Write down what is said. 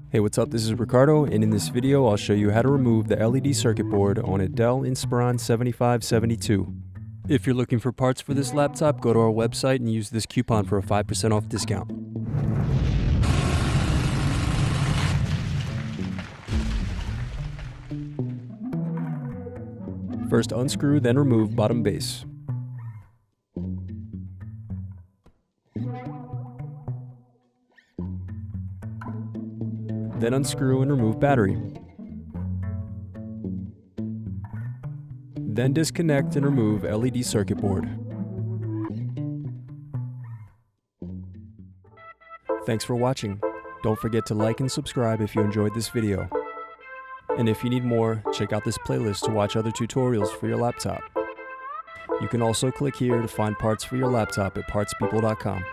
Hey, what's up? This is Ricardo, and in this video I'll show you how to remove the LED circuit board on a Dell Inspiron 7572. If you're looking for parts for this laptop, go to our website and use this coupon for a 5% off discount. First unscrew, then remove bottom base. Then unscrew and remove battery. Then disconnect and remove LED circuit board. Thanks for watching. Don't forget to like and subscribe if you enjoyed this video. And if you need more, check out this playlist to watch other tutorials for your laptop. You can also click here to find parts for your laptop at partspeople.com.